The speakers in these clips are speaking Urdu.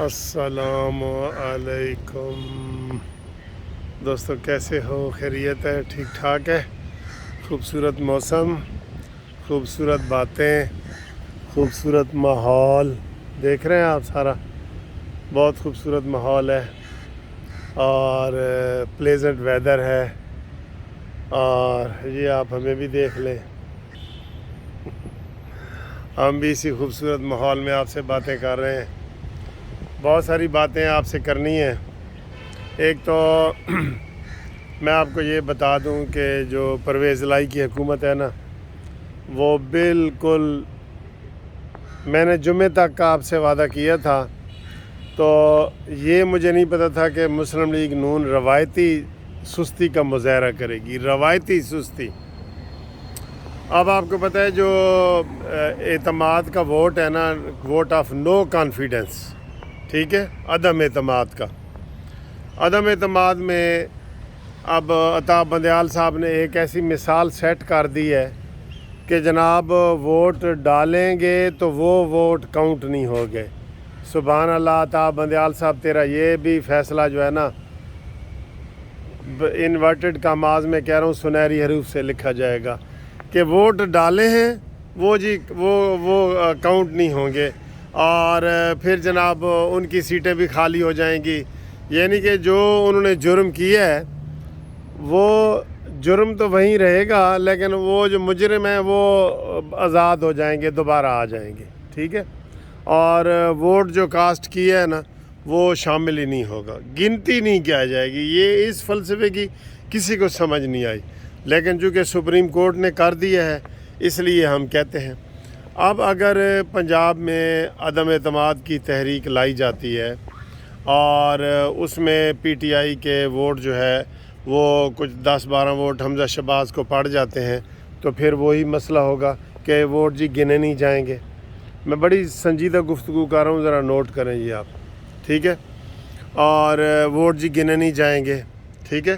السلام علیکم دوستو، کیسے ہو؟ خیریت ہے؟ ٹھیک ٹھاک ہے؟ خوبصورت موسم، خوبصورت باتیں، خوبصورت ماحول دیکھ رہے ہیں آپ سارا، بہت خوبصورت ماحول ہے اور پلیزنٹ ویدر ہے، اور یہ آپ ہمیں بھی دیکھ لیں، ہم بھی اسی خوبصورت ماحول میں آپ سے باتیں کر رہے ہیں۔ بہت ساری باتیں آپ سے کرنی ہیں۔ ایک تو میں آپ کو یہ بتا دوں کہ جو پرویز الہی کی حکومت ہے نا، وہ بالکل، میں نے جمعہ تک کا آپ سے وعدہ کیا تھا، تو یہ مجھے نہیں پتہ تھا کہ مسلم لیگ نون روایتی سستی کا مظاہرہ کرے گی، روایتی سستی۔ اب آپ کو پتہ ہے جو اعتماد کا ووٹ ہے نا، ووٹ آف نو کانفیڈنس، ٹھیک ہے، عدم اعتماد کا، عدم اعتماد میں اب عطا بندیال صاحب نے ایک ایسی مثال سیٹ کر دی ہے کہ جناب ووٹ ڈالیں گے تو وہ ووٹ کاؤنٹ نہیں ہوگے۔ سبحان اللہ، عطا بندیال صاحب تیرا یہ بھی فیصلہ جو ہے نا، انورٹڈ کا ماز میں کہہ رہا ہوں، سنہری حروف سے لکھا جائے گا کہ ووٹ ڈالے ہیں وہ کاؤنٹ نہیں ہوں گے، اور پھر جناب ان کی سیٹیں بھی خالی ہو جائیں گی۔ یعنی کہ جو انہوں نے جرم کیا ہے وہ جرم تو وہیں رہے گا، لیکن وہ جو مجرم ہیں وہ آزاد ہو جائیں گے، دوبارہ آ جائیں گے، ٹھیک ہے، اور ووٹ جو کاسٹ کیا ہے نا وہ شامل ہی نہیں ہوگا، گنتی نہیں کیا جائے گی۔ یہ اس فلسفے کی کسی کو سمجھ نہیں آئی، لیکن چونکہ سپریم کورٹ نے کر دیا ہے اس لیے ہم کہتے ہیں۔ اب اگر پنجاب میں عدم اعتماد کی تحریک لائی جاتی ہے اور اس میں پی ٹی آئی کے ووٹ جو ہے وہ کچھ 10-12 ووٹ حمزہ شہباز کو پڑ جاتے ہیں، تو پھر وہی مسئلہ ہوگا کہ ووٹ جی گنے نہیں جائیں گے۔ میں بڑی سنجیدہ گفتگو کر رہا ہوں، ذرا نوٹ کریں جی آپ، ٹھیک ہے، اور ووٹ جی گنے نہیں جائیں گے، ٹھیک ہے،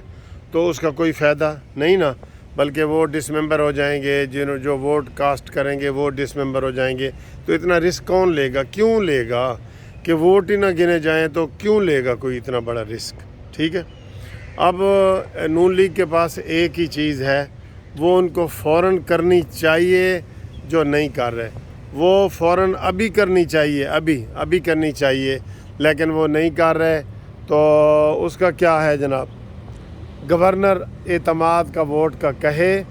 تو اس کا کوئی فائدہ نہیں نا، بلکہ وہ ڈس ممبر ہو جائیں گے، جو ووٹ کاسٹ کریں گے وہ ڈس ممبر ہو جائیں گے۔ تو اتنا رسک کون لے گا؟ کیوں لے گا کہ ووٹ ہی نہ گنے جائیں؟ تو کیوں لے گا کوئی اتنا بڑا رسک؟ ٹھیک ہے، اب نون لیگ کے پاس ایک ہی چیز ہے، وہ ان کو فوراً کرنی چاہیے، جو نہیں کر رہے وہ فوراً ابھی کرنی چاہیے، ابھی کرنی چاہیے، لیکن وہ نہیں کر رہے۔ تو اس کا کیا ہے جناب؟ گورنر اعتماد کا ووٹ کا کہے،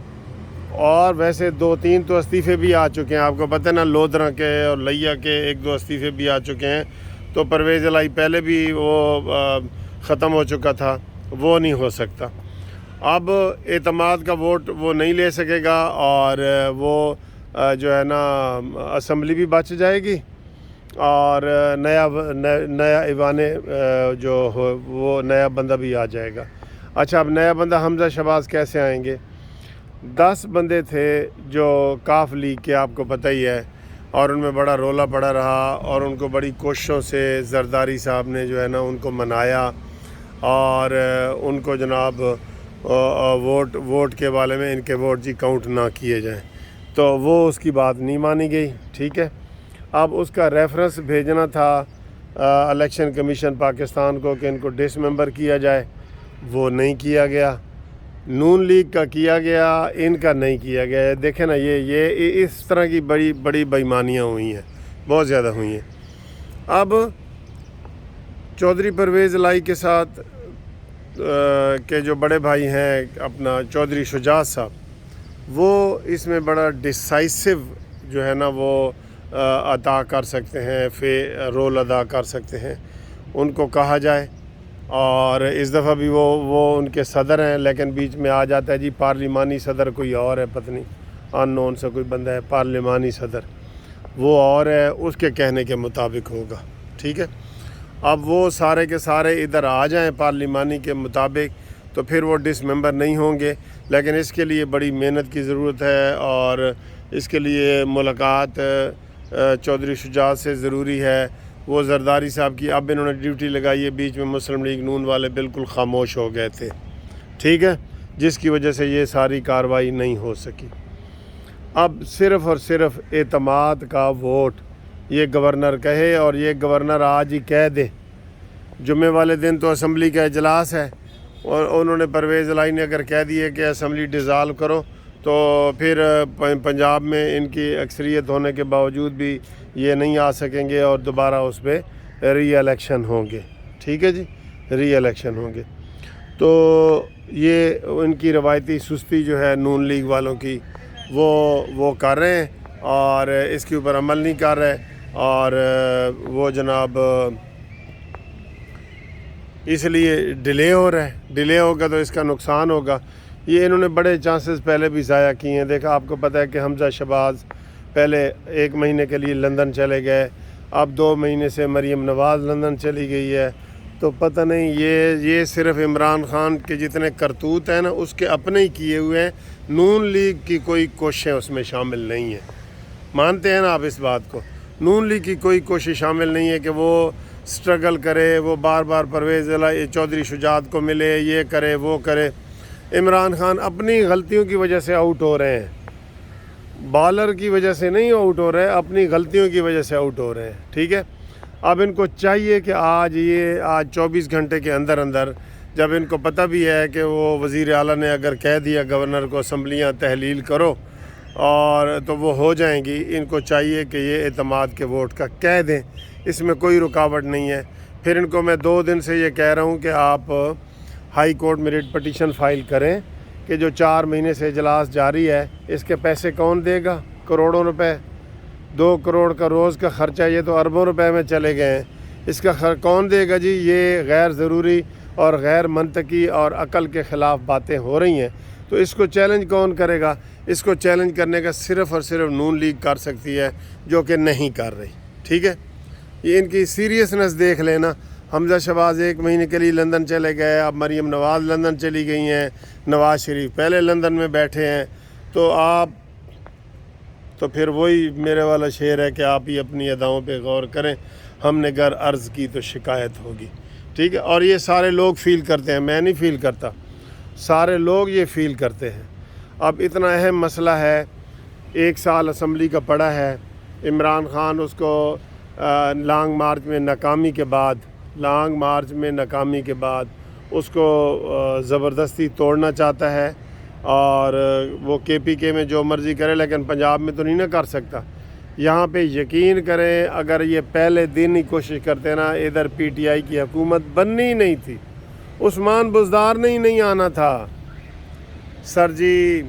اور ویسے 2-3 تو استعفے بھی آ چکے ہیں، آپ کو پتہ ہے نا، لودھرا کے اور لیا کے 1-2 استعفے بھی آ چکے ہیں، تو پرویز الہی پہلے بھی وہ ختم ہو چکا تھا، وہ نہیں ہو سکتا۔ اب اعتماد کا ووٹ وہ نہیں لے سکے گا، اور وہ جو ہے نا اسمبلی بھی بچ جائے گی، اور نیا ایوان جو ہو وہ نیا بندہ بھی آ جائے گا۔ اچھا، اب نیا بندہ حمزہ شہباز کیسے آئیں گے؟ 10 بندے تھے جو کاف لیگ کے، آپ کو پتہ ہی ہے، اور ان میں بڑا رولا پڑا رہا، اور ان کو بڑی کوششوں سے زرداری صاحب نے جو ہے نا ان کو منایا، اور ان کو جناب ووٹ کے والے میں ان کے ووٹ جی کاؤنٹ نہ کیے جائیں، تو وہ اس کی بات نہیں مانی گئی، ٹھیک ہے۔ اب اس کا ریفرنس بھیجنا تھا الیکشن کمیشن پاکستان کو کہ ان کو ڈس ممبر کیا جائے، وہ نہیں کیا گیا۔ نون لیگ کا کیا گیا، ان کا نہیں کیا گیا۔ دیکھیں نا، یہ اس طرح کی بڑی بےایمانیاں ہوئی ہیں، بہت زیادہ ہوئی ہیں۔ اب چودھری پرویز الہی کے ساتھ کے جو بڑے بھائی ہیں اپنا چودھری شجاعت صاحب، وہ اس میں بڑا ڈیسائسو جو ہے نا وہ عطا کر سکتے ہیں، رول ادا کر سکتے ہیں، ان کو کہا جائے۔ اور اس دفعہ بھی وہ ان کے صدر ہیں، لیکن بیچ میں آ جاتا ہے جی پارلیمانی صدر کوئی اور ہے، پتہ نہیں ان نون سے کوئی بندہ ہے پارلیمانی صدر، وہ اور ہے، اس کے کہنے کے مطابق ہوگا، ٹھیک ہے۔ اب وہ سارے کے سارے ادھر آ جائیں پارلیمانی کے مطابق، تو پھر وہ ڈس ممبر نہیں ہوں گے، لیکن اس کے لیے بڑی محنت کی ضرورت ہے، اور اس کے لیے ملاقات چودھری شجاعت سے ضروری ہے۔ وہ زرداری صاحب کی اب انہوں نے ڈیوٹی لگائی ہے، بیچ میں مسلم لیگ نون والے بالکل خاموش ہو گئے تھے، ٹھیک ہے، جس کی وجہ سے یہ ساری کارروائی نہیں ہو سکی۔ اب صرف اور صرف اعتماد کا ووٹ یہ گورنر کہے، اور یہ گورنر آج ہی کہہ دے۔ جمعے والے دن تو اسمبلی کا اجلاس ہے، اور انہوں نے پرویز الہی نے اگر کہہ دیے کہ اسمبلی ڈیزالو کرو، تو پھر پنجاب میں ان کی اکثریت ہونے کے باوجود بھی یہ نہیں آ سکیں گے، اور دوبارہ اس پہ ری الیکشن ہوں گے۔ ٹھیک ہے جی، ری الیکشن ہوں گے۔ تو یہ ان کی روایتی سستی جو ہے نون لیگ والوں کی، وہ کر رہے ہیں، اور اس کے اوپر عمل نہیں کر رہے، اور وہ جناب اس لیے ڈیلے ہو رہا ہے۔ ڈیلے ہوگا تو اس کا نقصان ہوگا۔ یہ انہوں نے بڑے چانسز پہلے بھی ضائع کیے ہیں۔ دیکھا، آپ کو پتہ ہے کہ حمزہ شہباز پہلے 1 مہینے کے لیے لندن چلے گئے، اب 2 مہینے سے مریم نواز لندن چلی گئی ہے۔ تو پتہ نہیں، یہ صرف عمران خان کے جتنے کرتوت ہیں نا، اس کے اپنے ہی کیے ہوئے ہیں، نون لیگ کی کوئی کوششیں اس میں شامل نہیں ہیں۔ مانتے ہیں نا آپ اس بات کو؟ نون لیگ کی کوئی کوشش شامل نہیں ہے کہ وہ سٹرگل کرے، وہ بار بار پرویز الہی چودھری شجاعت کو ملے، یہ کرے وہ کرے۔ عمران خان اپنی غلطیوں کی وجہ سے آؤٹ ہو رہے ہیں، بالر کی وجہ سے نہیں آؤٹ ہو رہے، اپنی غلطیوں کی وجہ سے آؤٹ ہو رہے ہیں۔ ٹھیک ہے، اب ان کو چاہیے کہ آج 24 گھنٹے کے اندر جب ان کو پتہ بھی ہے کہ وہ وزیر اعلیٰ نے اگر کہہ دیا گورنر کو اسمبلیاں تحلیل کرو، اور تو وہ ہو جائیں گی، ان کو چاہیے کہ یہ اعتماد کے ووٹ کا کہہ دیں، اس میں کوئی رکاوٹ نہیں ہے۔ پھر ان کو میں 2 دن سے یہ کہہ رہا ہوں کہ آپ ہائی کورٹ میں ریٹ پٹیشن فائل کریں کہ جو 4 مہینے سے اجلاس جاری ہے، اس کے پیسے کون دے گا؟ کروڑوں روپے، 2 کروڑ کا روز کا خرچہ، یہ تو اربوں روپے میں چلے گئے ہیں۔ اس کا کون دے گا جی؟ یہ غیر ضروری اور غیر منطقی اور عقل کے خلاف باتیں ہو رہی ہیں۔ تو اس کو چیلنج کون کرے گا؟ اس کو چیلنج کرنے کا صرف اور صرف نون لیگ کر سکتی ہے، جو کہ نہیں کر رہی۔ ٹھیک ہے، یہ ان کی سیریسنس دیکھ لینا۔ حمزہ شہباز 1 مہینے کے لیے لندن چلے گئے، اب مریم نواز لندن چلی گئی ہیں، نواز شریف پہلے لندن میں بیٹھے ہیں، تو پھر وہی میرے والا شعر ہے کہ آپ ہی اپنی اداؤں پہ غور کریں، ہم نے گر عرض کی تو شکایت ہوگی۔ ٹھیک ہے، اور یہ سارے لوگ فیل کرتے ہیں، میں نہیں فیل کرتا، سارے لوگ یہ فیل کرتے ہیں۔ اب اتنا اہم مسئلہ ہے، 1 سال اسمبلی کا پڑا ہے، عمران خان اس کو لانگ مارچ میں ناکامی کے بعد اس کو زبردستی توڑنا چاہتا ہے، اور وہ KPK میں جو مرضی کرے، لیکن پنجاب میں تو نہیں نہ کر سکتا۔ یہاں پہ یقین کریں، اگر یہ پہلے دن ہی کوشش کرتے نا، ادھر PTI کی حکومت بننی ہی نہیں تھی، عثمان بزدار نے ہی نہیں آنا تھا۔ سر جی،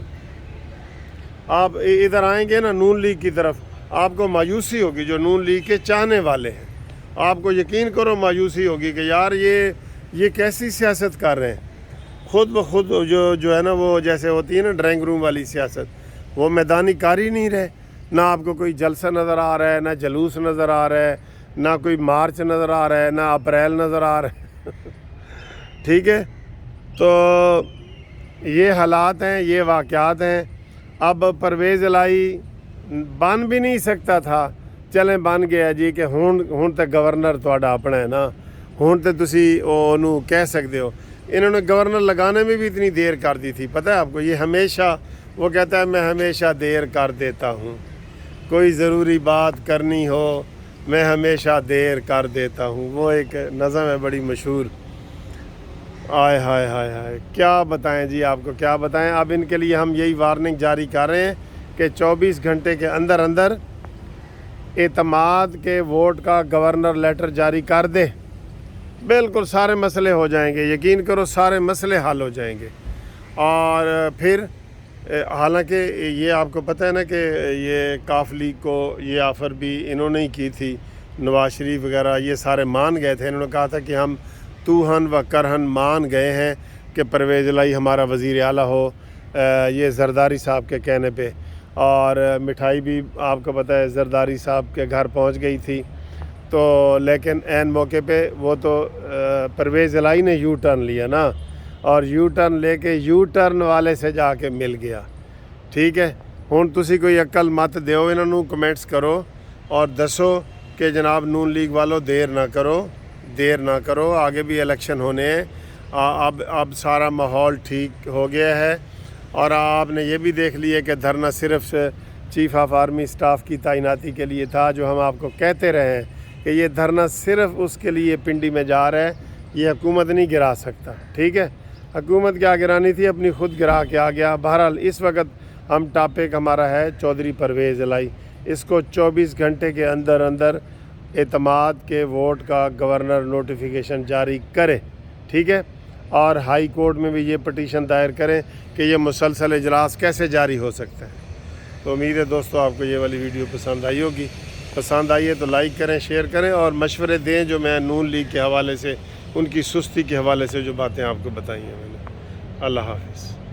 آپ ادھر آئیں گے نا نون لیگ کی طرف، آپ کو مایوسی ہوگی، جو نون لیگ کے چاہنے والے ہیں، آپ کو یقین کرو مایوسی ہوگی کہ یار یہ کیسی سیاست کر رہے ہیں۔ خود بخود جو ہے نا، وہ جیسے ہوتی ہے نا ڈرائنگ روم والی سیاست، وہ میدانی کاری نہیں رہے۔ نہ آپ کو کوئی جلسہ نظر آ رہا ہے، نہ جلوس نظر آ رہا ہے، نہ کوئی مارچ نظر آ رہا ہے، نہ اپریل نظر آ رہا ہے۔ ٹھیک ہے، تو یہ حالات ہیں، یہ واقعات ہیں۔ اب پرویز الہی بن بھی نہیں سکتا تھا، چلیں بن گیا جی کہ ہون تے گورنر تہاڈا اپنا ہے نا، ہون تے تسی انہوں کہہ سکتے ہو۔ انہوں نے گورنر لگانے میں بھی اتنی دیر کر دی تھی، پتہ ہے آپ کو؟ یہ ہمیشہ وہ کہتا ہے میں ہمیشہ دیر کر دیتا ہوں، کوئی ضروری بات کرنی ہو میں ہمیشہ دیر کر دیتا ہوں۔ وہ ایک نظم ہے بڑی مشہور۔ آئے ہائے ہائے ہائے، کیا بتائیں جی آپ کو، کیا بتائیں۔ اب ان کے لیے ہم یہی وارننگ جاری کر رہے ہیں کہ 24 گھنٹے کے اندر اعتماد کے ووٹ کا گورنر لیٹر جاری کر دے، بالکل سارے مسئلے ہو جائیں گے، یقین کرو سارے مسئلے حل ہو جائیں گے۔ اور پھر حالانکہ یہ آپ کو پتہ ہے نا کہ یہ کاف لیگ کو یہ آفر بھی انہوں نے ہی کی تھی، نواز شریف وغیرہ یہ سارے مان گئے تھے۔ انہوں نے کہا تھا کہ ہم توہن و کرہن مان گئے ہیں کہ پرویز الہی ہمارا وزیر اعلیٰ ہو، یہ زرداری صاحب کے کہنے پہ۔ اور مٹھائی بھی آپ کو پتہ ہے زرداری صاحب کے گھر پہنچ گئی تھی، تو لیکن عین موقع پہ وہ تو پرویز الہی نے یو ٹرن لیا نا، اور یو ٹرن لے کے یو ٹرن والے سے جا کے مل گیا۔ ٹھیک ہے، ہن تسی کوئی عقل مت دیو، انہوں نے کمنٹس کرو اور دسو کہ جناب نون لیگ والو دیر نہ کرو، آگے بھی الیکشن ہونے ہیں۔ اب سارا ماحول ٹھیک ہو گیا ہے، اور آپ نے یہ بھی دیکھ لیا کہ دھرنا صرف چیف آف آرمی سٹاف کی تعیناتی کے لیے تھا، جو ہم آپ کو کہتے رہے ہیں کہ یہ دھرنا صرف اس کے لیے پنڈی میں جا رہا ہے، یہ حکومت نہیں گرا سکتا، ٹھیک ہے؟ حکومت کیا گرانی تھی، اپنی خود گرا کے آ گیا۔ بہرحال اس وقت ہم ٹاپک ہمارا ہے چودھری پرویز الہی، اس کو 24 گھنٹے کے اندر اندر اعتماد کے ووٹ کا گورنر نوٹیفیکیشن جاری کرے، ٹھیک ہے؟ اور ہائی کورٹ میں بھی یہ پٹیشن دائر کریں کہ یہ مسلسل اجلاس کیسے جاری ہو سکتا ہے۔ تو امید ہے دوستو آپ کو یہ والی ویڈیو پسند آئی ہوگی، پسند آئی ہے تو لائک کریں، شیئر کریں اور مشورے دیں، جو میں نون لیگ کے حوالے سے، ان کی سستی کے حوالے سے جو باتیں آپ کو بتائی ہیں میں نے۔ اللہ حافظ۔